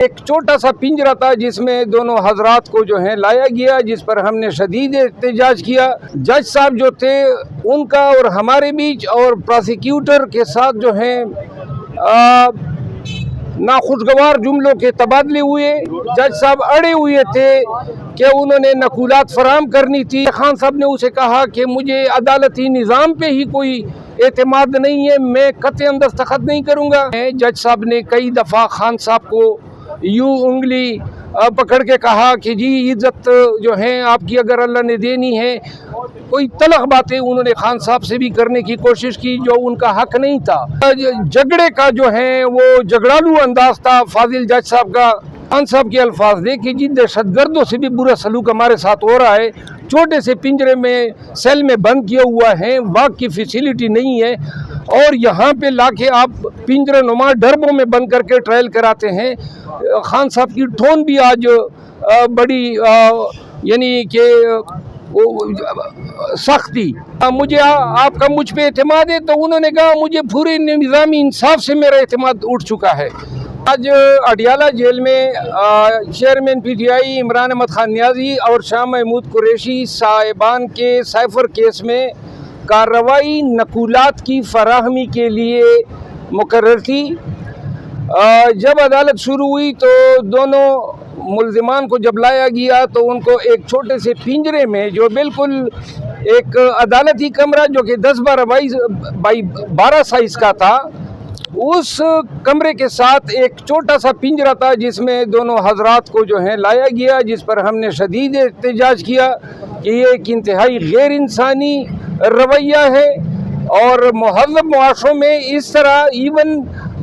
ایک چھوٹا سا پنجرا تھا جس میں دونوں حضرات کو جو ہے لایا گیا، جس پر ہم نے شدید احتجاج کیا۔ جج صاحب جو تھے ان کا اور ہمارے بیچ اور پروسیکیوٹر کے ساتھ جو ہے ناخوشگوار جملوں کے تبادلے ہوئے۔ جج صاحب اڑے ہوئے تھے کہ انہوں نے نقولات فراہم کرنی تھی۔ خان صاحب نے اسے کہا کہ مجھے عدالتی نظام پہ ہی کوئی اعتماد نہیں ہے، میں قطعاً دستخط نہیں کروں گا۔ جج صاحب نے کئی دفعہ خان صاحب کو یوں انگلی پکڑ کے کہا کہ جی عزت جو ہے آپ کی اگر اللہ نے دینی ہے، کوئی تلخ باتیں انہوں نے خان صاحب سے بھی کرنے کی کوشش کی جو ان کا حق نہیں تھا۔ جھگڑے کا جو ہے وہ جھگڑالو انداز تھا فاضل جج صاحب کا۔ خان صاحب کے الفاظ دے کہ جی دہشت گردوں سے بھی برا سلوک ہمارے ساتھ ہو رہا ہے، چھوٹے سے پنجرے میں سیل میں بند کیا ہوا ہے، واک کی فیسیلیٹی نہیں ہے، اور یہاں پہ لا کے آپ پنجرے نما ڈربوں میں بند کر کے ٹرائل کراتے ہیں۔ خان صاحب کی ٹون بھی آج بڑی یعنی کہ سخت تھی۔ مجھے آپ کا مجھ پہ اعتماد ہے، تو انہوں نے کہا مجھے پورے نظامی انصاف سے میرا اعتماد اٹھ چکا ہے۔ آج اڈیالہ جیل میں chairman P T I Imran Ahmed Khan Niazi اور شاہ محمود قریشی صاحبان کے سائفر کیس میں کارروائی نقولات کی فراہمی کے لیے مقرر تھی۔ جب عدالت شروع ہوئی تو دونوں ملزمان کو جب لایا گیا تو ان کو ایک چھوٹے سے پنجرے میں، جو بالکل ایک عدالتی کمرہ جو کہ 10x12 سائز کا تھا، اس کمرے کے ساتھ ایک چھوٹا سا پنجرا تھا جس میں دونوں حضرات کو جو ہے لایا گیا، جس پر ہم نے شدید احتجاج کیا کہ یہ ایک انتہائی غیر انسانی رویہ ہے، اور مہذب معاشروں میں اس طرح ایون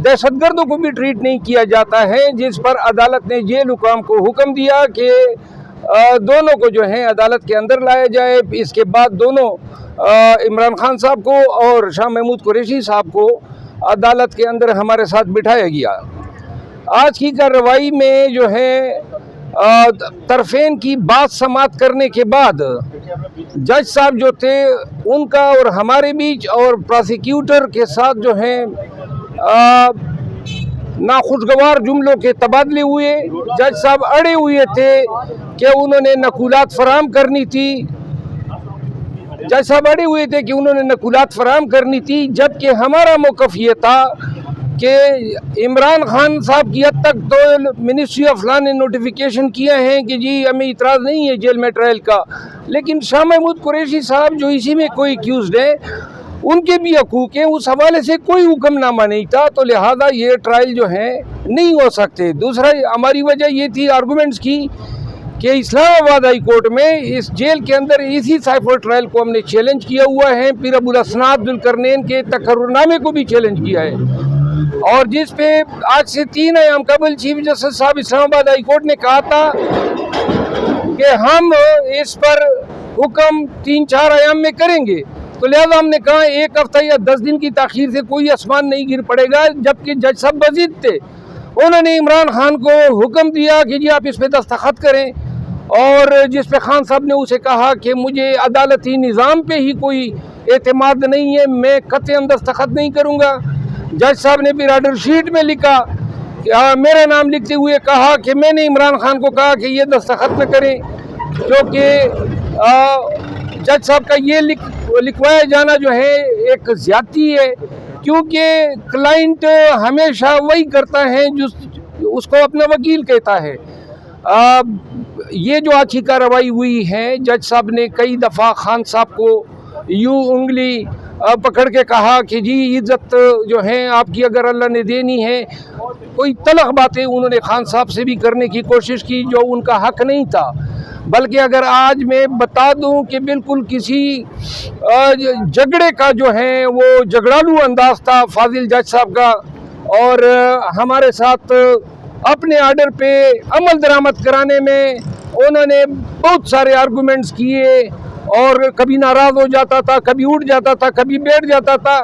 دہشت گردوں کو بھی ٹریٹ نہیں کیا جاتا ہے، جس پر عدالت نے جیل حکام کو حکم دیا کہ دونوں کو جو ہے عدالت کے اندر لایا جائے۔ اس کے بعد دونوں عمران خان صاحب کو اور شاہ محمود قریشی صاحب کو عدالت کے اندر ہمارے ساتھ بٹھایا گیا۔ آج کی کارروائی میں جو ہے طرفین کی بات سماعت کرنے کے بعد جج صاحب جو تھے ان کا اور ہمارے بیچ اور پروسیکیوٹر کے ساتھ جو ہے ناخوشگوار جملوں کے تبادلے ہوئے۔ جج صاحب اڑے ہوئے تھے کہ انہوں نے نقولات فراہم کرنی تھی۔ جبکہ ہمارا موقف یہ تھا کہ عمران خان صاحب کی حد تک تو منسٹری آف لا نے نوٹیفیکیشن کیا ہے کہ جی ہمیں اعتراض نہیں ہے جیل میں ٹرائل کا، لیکن شاہ محمود قریشی صاحب جو اسی میں کوئی ایکیوزڈ ہیں ان کے بھی حقوق ہیں، اس حوالے سے کوئی حکم نامہ نہیں تھا، تو لہذا یہ ٹرائل جو ہے نہیں ہو سکتے۔ دوسرا ہماری وجہ یہ تھی آرگومنٹس کی کہ اسلام آباد ہائی کورٹ میں اس جیل کے اندر اسی سائفر ٹرائل کو ہم نے چیلنج کیا ہوا ہے، پیر ابوالاسناد ذوالقرنین کے تقرر نامے کو بھی چیلنج کیا ہے، اور جس پہ آج سے 3 ایام قبل چیف جسٹس صاحب اسلام آباد ہائی کورٹ نے کہا تھا کہ ہم اس پر حکم 3-4 ایام میں کریں گے، تو لہذا ہم نے کہا 1 ہفتہ یا 10 دن کی تاخیر سے کوئی آسمان نہیں گر پڑے گا۔ جبکہ جج صاحب بضد تھے، انہوں نے عمران خان کو حکم دیا کہ جی آپ اس پہ دستخط کریں، اور جس پہ خان صاحب نے اسے کہا کہ مجھے عدالتی نظام پہ ہی کوئی اعتماد نہیں ہے، میں قطعاً دستخط نہیں کروں گا۔ جج صاحب نے پھر آرڈر شیٹ میں لکھا، میرا نام لکھتے ہوئے کہا کہ میں نے عمران خان کو کہا کہ یہ دستخط نہ کریں، کیونکہ جج صاحب کا یہ لکھوایا جانا جو ہے ایک زیادتی ہے، کیونکہ کلائنٹ ہمیشہ وہی کرتا ہے جو اس کو اپنا وکیل کہتا ہے۔ یہ جو آج کی کارروائی ہوئی ہے، جج صاحب نے کئی دفعہ خان صاحب کو یوں انگلی پکڑ کے کہا کہ جی عزت جو ہے آپ کی اگر اللہ نے دینی ہے، کوئی تلخ باتیں انہوں نے خان صاحب سے بھی کرنے کی کوشش کی جو ان کا حق نہیں تھا۔ بلکہ اگر آج میں بتا دوں کہ بالکل کسی جھگڑے کا جو ہے وہ جھگڑالو انداز تھا فاضل جج صاحب کا، اور ہمارے ساتھ اپنے آرڈر پہ عمل درآمد کرانے میں انہوں نے بہت سارے آرگومنٹس کیے، اور کبھی ناراض ہو جاتا تھا، کبھی اٹھ جاتا تھا، کبھی بیٹھ جاتا تھا۔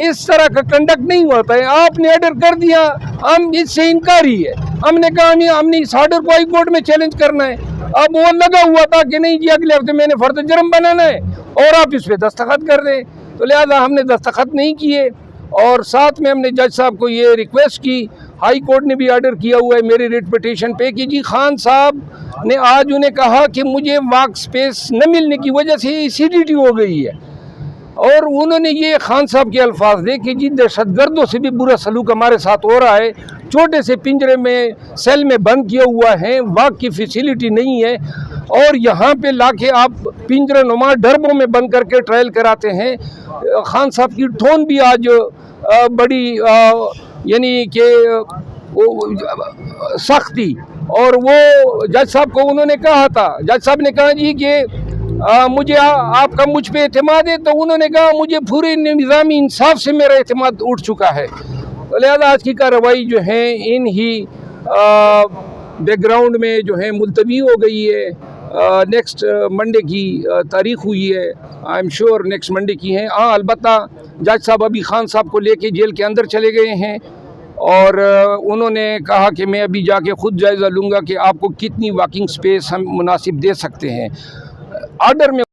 اس طرح کا کنڈکٹ نہیں ہوتا ہے، آپ نے آرڈر کر دیا، ہم اس سے انکاری ہے، ہم نے کہا ہم نے اس آرڈر کو ہائی کورٹ میں چیلنج کرنا ہے۔ اب وہ لگا ہوا تھا کہ نہیں جی اگلے ہفتے میں نے فرد جرم بنانا ہے اور آپ اس پہ دستخط کر دیں، تو لہذا ہم نے دستخط نہیں کیے، اور ساتھ میں ہم نے جج صاحب کو یہ ریکویسٹ کی، ہائی کورٹ نے بھی آرڈر کیا ہوا ہے میری ریٹ پٹیشن پہ کہ جی خان صاحب نے آج انہیں کہا کہ مجھے واک سپیس نہ ملنے کی وجہ سے ایسیڈیٹی ہو گئی ہے، اور انہوں نے یہ خان صاحب کے الفاظ دے کہ جی دہشت گردوں سے بھی برا سلوک ہمارے ساتھ ہو رہا ہے، چھوٹے سے پنجرے میں سیل میں بند کیا ہوا ہے، واک کی فیسیلیٹی نہیں ہے، اور یہاں پہ لا کے آپ پنجرے نما ڈربوں میں بند کر کے ٹرائل کراتے ہیں۔ خان صاحب کی ٹون بھی آج بڑی یعنی کہ سخت تھی، اور وہ جج صاحب کو انہوں نے کہا تھا، جج صاحب نے کہا جی کہ مجھے آپ کا مجھ پہ اعتماد ہے، تو انہوں نے کہا مجھے پورے نظامی انصاف سے میرا اعتماد اٹھ چکا ہے۔ لہذا آج کی کارروائی جو ہے ان ہی بیک گراؤنڈ میں جو ہے ملتوی ہو گئی ہے۔ نیکسٹ منڈے کی تاریخ ہوئی ہے، I am sure next Monday کی ہے۔ البتہ جج صاحب ابھی خان صاحب کو لے کے جیل کے اندر چلے گئے ہیں، اور انہوں نے کہا کہ میں ابھی جا کے خود جائزہ لوں گا کہ آپ کو کتنی واکنگ سپیس ہم مناسب دے سکتے ہیں۔ آرڈر میں